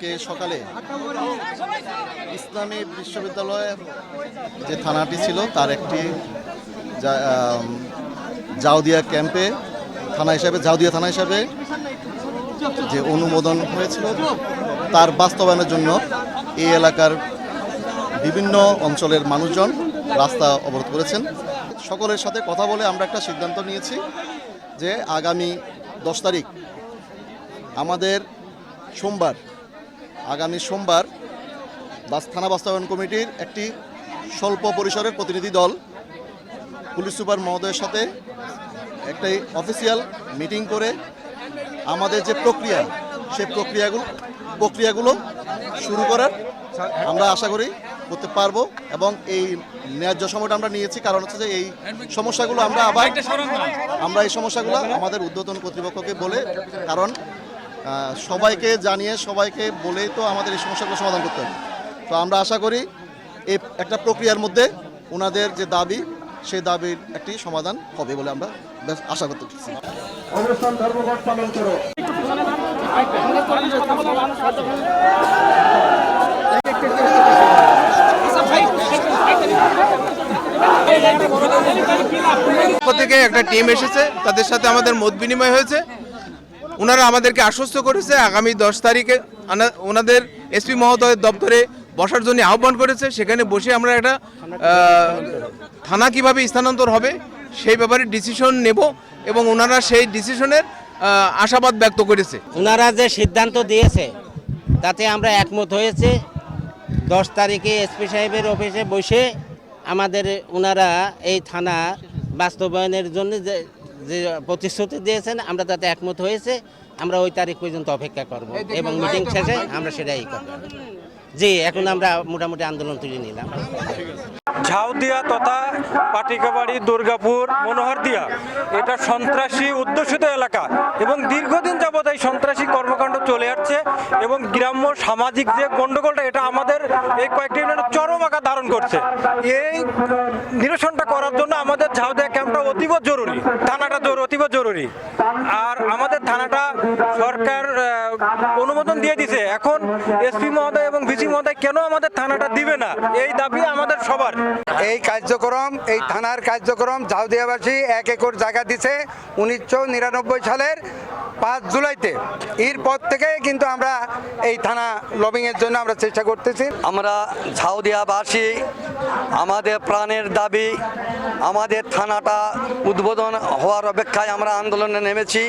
আজকে সকালে ইসলামী বিশ্ববিদ্যালয়ের যে থানাটি ছিল তার একটি জাউদিয়া ক্যাম্পে জাউদিয়া থানা হিসাবে যে অনুমোদন হয়েছিল তার বাস্তবায়নের জন্য এই এলাকার বিভিন্ন অঞ্চলের মানুষজন রাস্তা অবরোধ করেছেন। সকলের সাথে কথা বলে আমরা একটা সিদ্ধান্ত নিয়েছি যে আগামী 10 তারিখ আমাদের আগামী সোমবার থানা বাস্তবায়ন কমিটির একটি স্বল্প পরিসরের প্রতিনিধি দল পুলিশ সুপার মহোদয়ের সাথে একটা অফিসিয়াল মিটিং করে আমাদের যে প্রক্রিয়া সেই প্রক্রিয়াগুলো শুরু করার আমরা আশা করি করতে পারবো। এবং এই ন্যায্য সময়টা আমরা নিয়েছি কারণ হচ্ছে যে এই সমস্যাগুলো আমরা এই সমস্যাগুলো আমাদের ঊর্ধ্বতন কর্তৃপক্ষকে বলে, কারণ সবাইকে জানিয়ে সবাইকে বলেই তো আমাদের এই সমস্যাগুলো সমাধান করতে হবে। তো আমরা আশা করি এই একটা প্রক্রিয়ার মধ্যে ওনাদের যে দাবি সেই দাবির একটি সমাধান হবে বলে আমরা আশা করতে পারছি। অবস্থান ধর্মঘট পালন করো। থেকে একটা টিম এসেছে, তাদের সাথে আমাদের মত বিনিময় হয়েছে। ওনারা আমাদেরকে আশ্বস্ত করেছে আগামী 10 তারিখে ওনাদের এসপি মহোদয়ের দপ্তরে বসার জন্য আহ্বান করেছে। সেখানে বসে আমরা একটা থানা কিভাবে স্থানান্তর হবে সেই ব্যাপারে ডিসিশন নেব এবং ওনারা সেই ডিসিশনের আশাবাদ ব্যক্ত করেছে। ওনারা যে সিদ্ধান্ত দিয়েছে তাতে আমরা একমত হয়েছে। 10 তারিখে এসপি সাহেবের অফিসে বসে আমাদের ওনারা এই থানা বাস্তবায়নের জন্য যে প্রতিশ্রুতি দিয়েছেন আমরা তাতে একমত হয়েছে। আমরা ওই তারিখ পর্যন্ত অপেক্ষা করব এবং মিটিং শেষে আমরা সেটাই করব। জি, এখন আমরা মোটামুটি আন্দোলন তুলে নিলাম। ঝাউদিয়া তথা পাটিকাবাড়ি, দুর্গাপুর, মনোহরদিয়া এটা সন্ত্রাসী অধ্যুষিত এলাকা এবং দীর্ঘদিন যাবৎ এই সন্ত্রাসী কর্মকাণ্ড চলে আসছে এবং গ্রাম্য সামাজিক যে গণ্ডগোলটা এটা আমাদের এই কয়েকটি ইউনিয়নে চরম আকার ধারণ করছে। এই নিরসনটা করার জন্য আমাদের ঝাউদিয়া ক্যাম্পটা অতীব জরুরি, থানাটা অতীব জরুরি। আর আমাদের থানাটা সরকার অনুমোদন দিয়ে দিছে, এখন এসপি মহোদয় এবং ভিসি মহোদয় কেন আমাদের থানাটা দিবে না, এই দাবি আমাদের সবার। এই থানার কার্যক্রম ঝাউদিয়াবাসী 1 একর জায়গা দিছে 1999 সালের 5 জুলাইতে। এরপর থেকে কিন্তু আমরা এই থানা লবিংয়ের জন্য আমরা চেষ্টা করতেছি। আমরা ঝাউদিয়াবাসী আমাদের প্রাণের দাবি, আমাদের থানাটা উদ্বোধন হওয়ার অপেক্ষায় আমরা আন্দোলনে নেমেছি।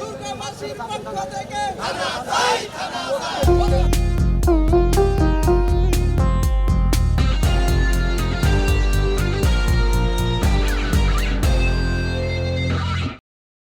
দুর্গাবাসীর পক্ষ থেকে